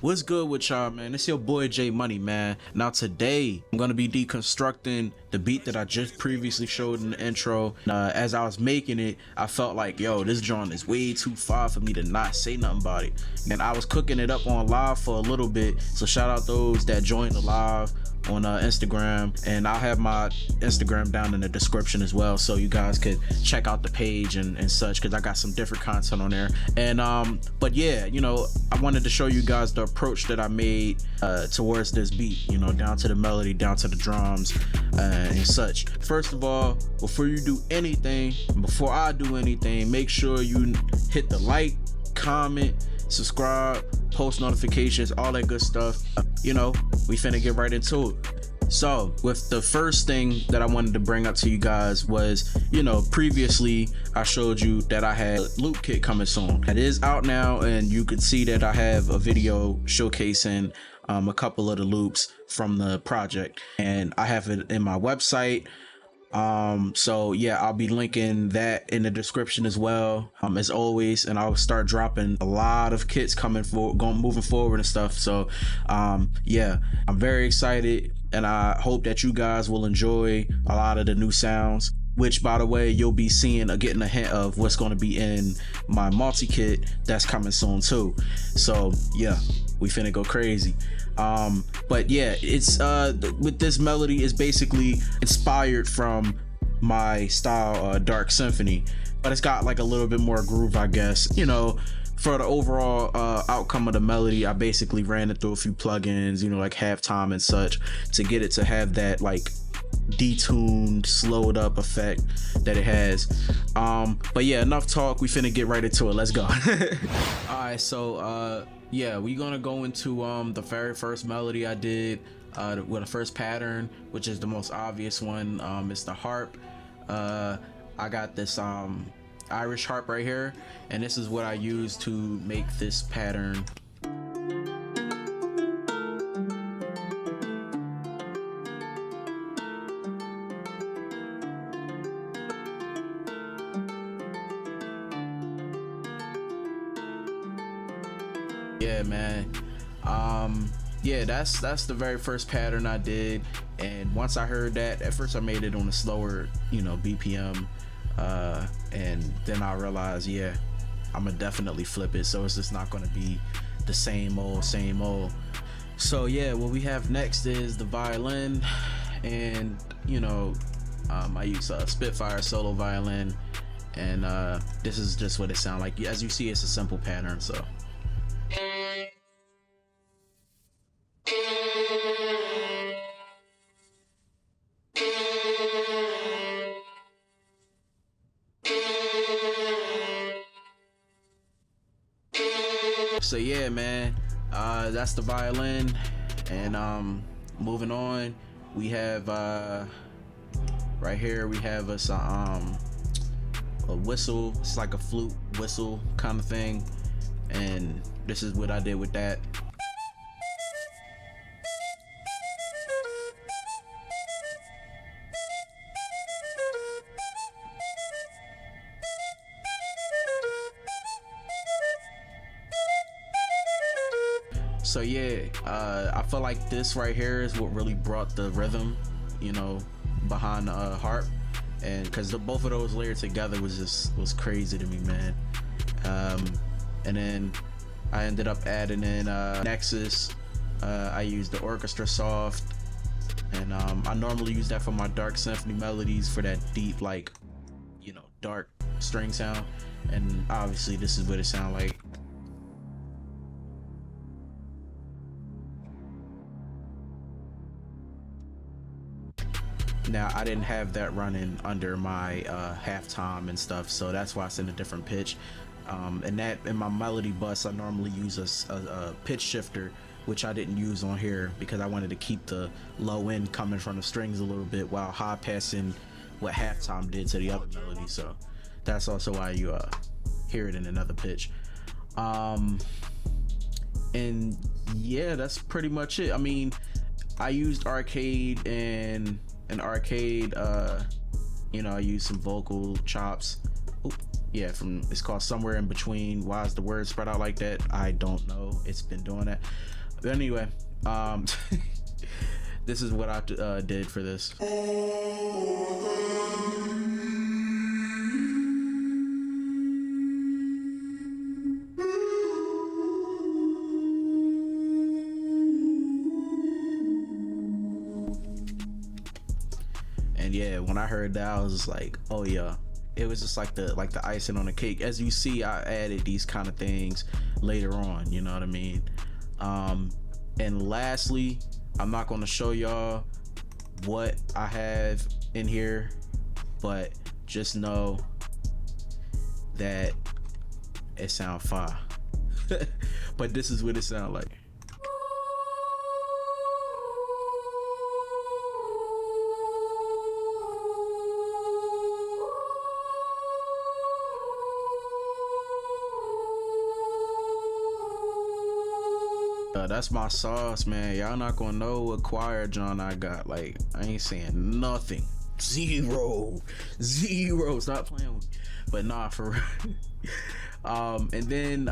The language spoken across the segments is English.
What's good with y'all, man? It's your boy J Money, man. Now today I'm gonna be deconstructing the beat that I just previously showed in the intro. As I was making it, I felt like, yo, this joint is way too far for me to not say nothing about it. And I was cooking it up on live for a little bit, so shout out those that joined the live on Instagram, and I'll have my Instagram down in the description as well, so you guys could check out the page and such, because I got some different content on there. And but yeah, you know, I wanted to show you guys the approach that I made towards this beat, you know, down to the melody, down to the drums and such. First of all, before you do anything, before I do anything, make sure you hit the like, comment, subscribe, post notifications, all that good stuff. You know, we finna get right into it. So with the first thing that I wanted to bring up to you guys was, you know, previously I showed you that I had loop kit coming soon. It is out now, and you could see that I have a video showcasing a couple of the loops from the project, and I have it in my website. So yeah, I'll be linking that in the description as well, as always, and I'll start dropping a lot of kits moving forward and stuff. So yeah, I'm very excited, and I hope that you guys will enjoy a lot of the new sounds, which, by the way, you'll be seeing or getting a hint of what's going to be in my Multikit that's coming soon too. So yeah, we finna go crazy. But yeah, it's with this melody is basically inspired from my style, Dark Symphony, but it's got like a little bit more groove, I guess. You know, for the overall outcome of the melody, I basically ran it through a few plugins, you know, like halftime and such, to get it to have that like detuned, slowed up effect that it has. But yeah, enough talk, we finna get right into it. Let's go. All right, so yeah, we're gonna go into the very first melody I did with the first pattern, which is the most obvious one. It's the harp. I got this Irish harp right here, and this is what I use to make this pattern. Yeah, man. Yeah, that's the very first pattern I did, and once I heard that, at first I made it on a slower, you know, BPM, and then I realized, yeah, I'm gonna definitely flip it, so it's just not gonna be the same old. So yeah, what we have next is the violin, and you know, I use a Spitfire solo violin, and this is just what it sounds like. As you see, it's a simple pattern. So yeah, man, that's the violin. And moving on, we have right here we have us a whistle. It's like a flute whistle kind of thing, and this is what I did with that. So yeah, I feel like this right here is what really brought the rhythm, you know, behind the harp, and because both of those layered together was crazy to me, man. And then I ended up adding in Nexus. I used the Orchestra Soft, and I normally use that for my Dark Symphony melodies, for that deep, like, you know, dark string sound. And obviously this is what it sounds like. Now, I didn't have that running under my halftime and stuff, so that's why it's in a different pitch. And that in my melody bus, I normally use a pitch shifter, which I didn't use on here because I wanted to keep the low end coming from the strings a little bit while high passing what halftime did to the other melody. So that's also why you hear it in another pitch. And yeah, that's pretty much it. I mean, I used arcade and an arcade, you know, I used some vocal chops. Ooh, yeah, from, it's called Somewhere in Between. Why is the word spread out like that? I don't know. It's been doing that. But anyway, this is what I did for this. And yeah, when I heard that, I was just like, oh yeah. It was just like the icing on the cake. As you see, I added these kind of things later on, you know what I mean? And lastly, I'm not going to show y'all what I have in here, but just know that it sounds fire. But this is what it sounds like. That's my sauce, man. Y'all not gonna know what choir John I got. Like, I ain't saying nothing. Zero. Stop playing with me. But nah, for real. And then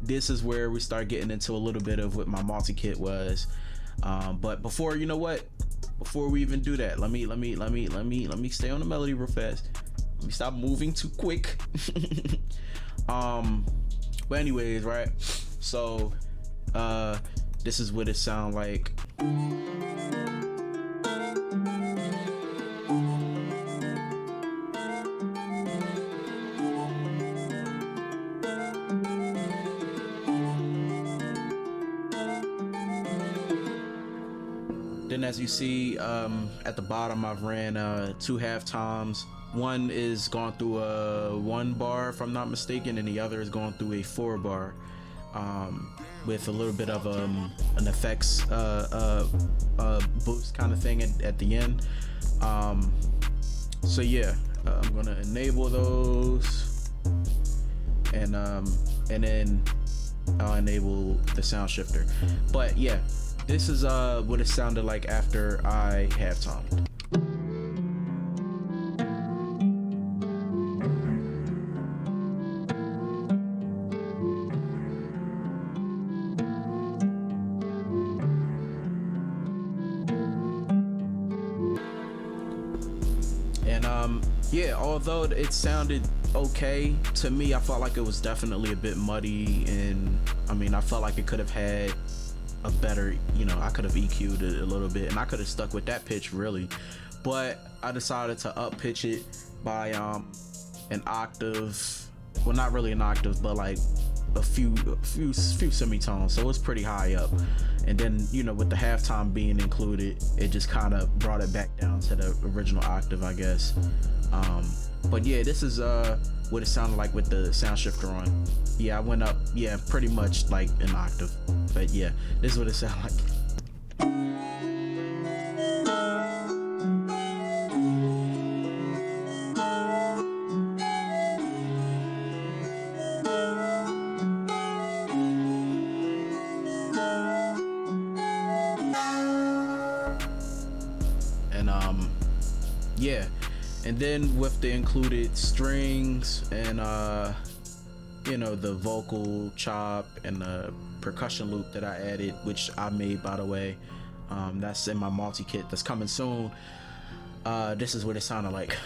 this is where we start getting into a little bit of what my multi-kit was. But before, you know what? Before we even do that, let me stay on the melody real fast. Let me stop moving too quick. But anyways, right? So this is what it sound like. Then as you see at the bottom, I've ran 2 half toms. One is going through a 1 bar if I'm not mistaken, and the other is going through a 4 bar. With a little bit of an effects boost kind of thing at the end. So yeah, I'm gonna enable those, and then I'll enable the sound shifter. But yeah, this is what it sounded like after I half-tomed. Yeah, although it sounded okay to me, I felt like it was definitely a bit muddy, and I mean, I felt like it could have had a better, you know, I could have EQ'd it a little bit, and I could have stuck with that pitch really, but I decided to up pitch it by an octave. Well, not really an octave, but like a few semitones, so it's pretty high up. And then, you know, with the halftime being included, it just kind of brought it back down to the original octave, I guess. But yeah, this is what it sounded like with the sound shifter on. Yeah, I went up, yeah, pretty much like an octave. But yeah, this is what it sounded like. Yeah, and then with the included strings and you know, the vocal chop and the percussion loop that I added, which I made, by the way, that's in my multi-kit that's coming soon. This is what it sounded like.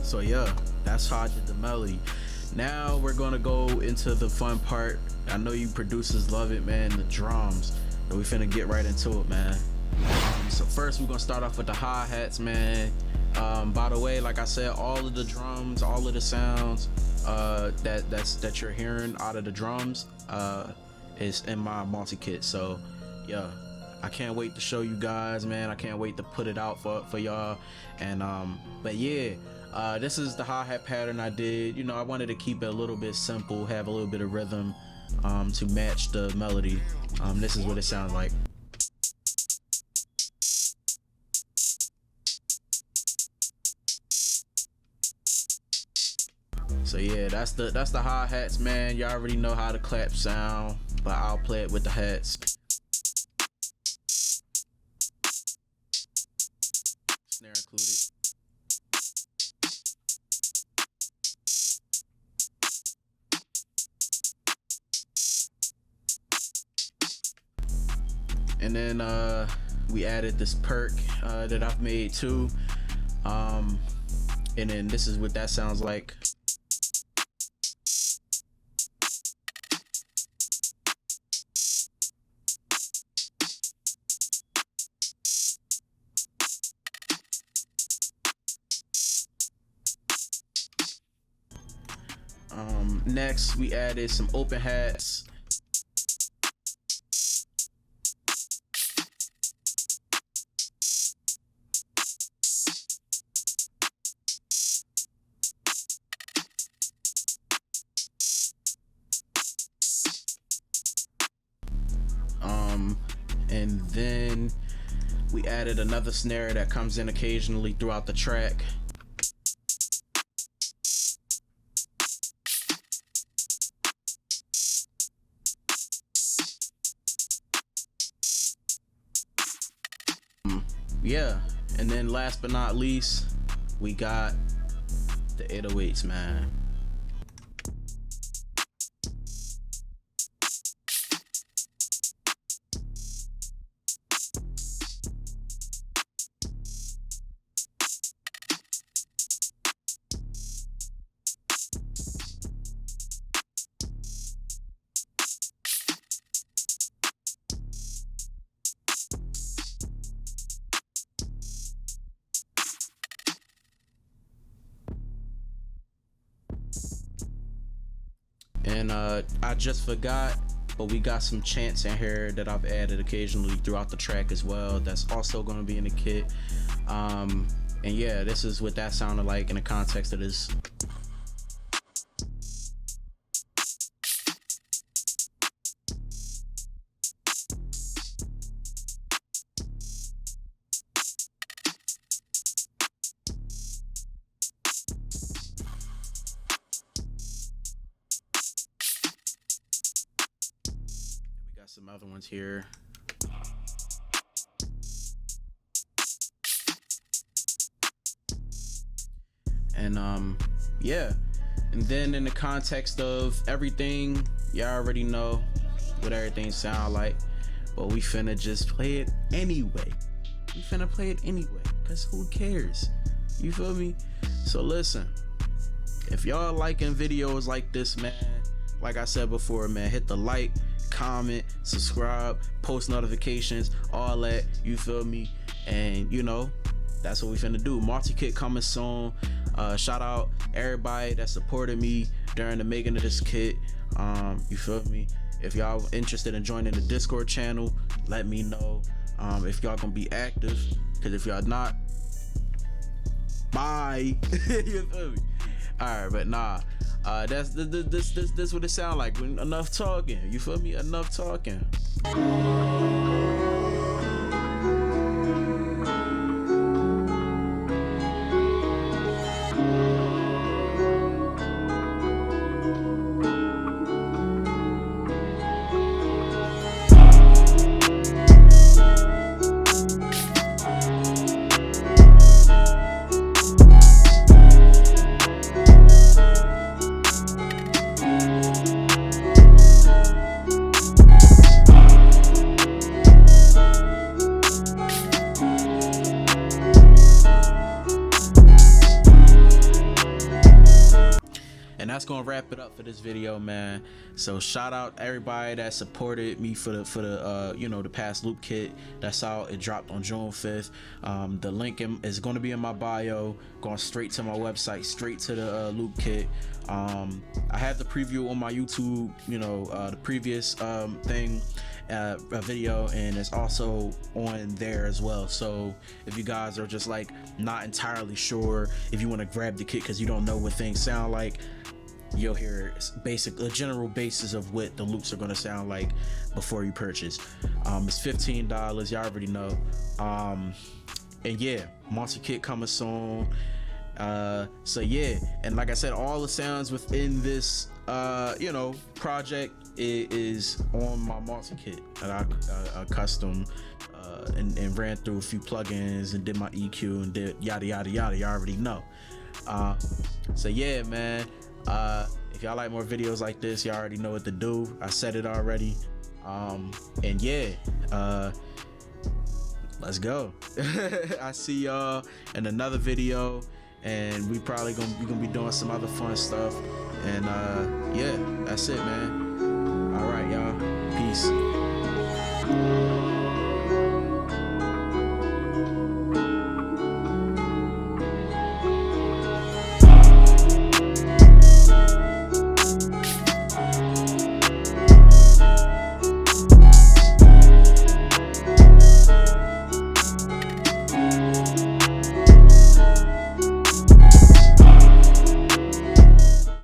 So yeah, that's how I did the melody. Now we're gonna go into the fun part. I know you producers love it, man, the drums. And we finna get right into it, man. So first we're gonna start off with the hi-hats, man. By the way, like I said, all of the drums, all of the sounds that you're hearing out of the drums, is in my Multikit. So yeah, I can't wait to show you guys, man. I can't wait to put it out for y'all. And but yeah, this is the hi-hat pattern I did. You know, I wanted to keep it a little bit simple, have a little bit of rhythm to match the melody. This is what it sounds like. So yeah, that's the hi-hats, man. Y'all already know how the clap sound, but I'll play it with the hats. Snare included. And then we added this perk that I've made too. And then this is what that sounds like. Next, we added some open hats. And then we added another snare that comes in occasionally throughout the track. Yeah, and then last but not least, we got the 808s, man. And I just forgot, but we got some chants in here that I've added occasionally throughout the track as well. That's also going to be in the kit. And yeah, this is what that sounded like in the context of this. Some other ones here. And yeah, and then in the context of everything, y'all already know what everything sound like, but we finna just play it anyway. We finna play it anyway, cause who cares? You feel me? So listen, if y'all liking videos like this, man, like I said before, man, hit the like, comment, subscribe, post notifications, all that, you feel me? And you know, that's what we finna do. Multikit coming soon. Shout out everybody that supported me during the making of this kit. You feel me? If y'all interested in joining the Discord channel, let me know. If y'all gonna be active, because if y'all not, bye. You feel me? All right, but nah, that's this what it sound like. Enough talking, you feel me? Enough talking. that's gonna wrap it up for this video, man. So shout out everybody that supported me for the you know, the past loop kit that's out. It dropped on June 5th. The link is going to be in my bio, going straight to my website, straight to the loop kit. I have the preview on my YouTube, you know, the previous thing, a video, and it's also on there as well. So if you guys are just like not entirely sure, if you want to grab the kit because you don't know what things sound like, you'll hear a general basis of what the loops are going to sound like before you purchase. It's $15, you already know. And yeah, Multikit coming soon. So yeah, and like I said, all the sounds within this you know, project is on my Multikit that I custom and ran through a few plugins and did my EQ and did yada yada yada. You already know. So yeah, man, if y'all like more videos like this, you already know what to do. I said it already. And yeah, let's go. I see y'all in another video, and we probably gonna be doing some other fun stuff. And yeah, that's it, man. All right, y'all, peace.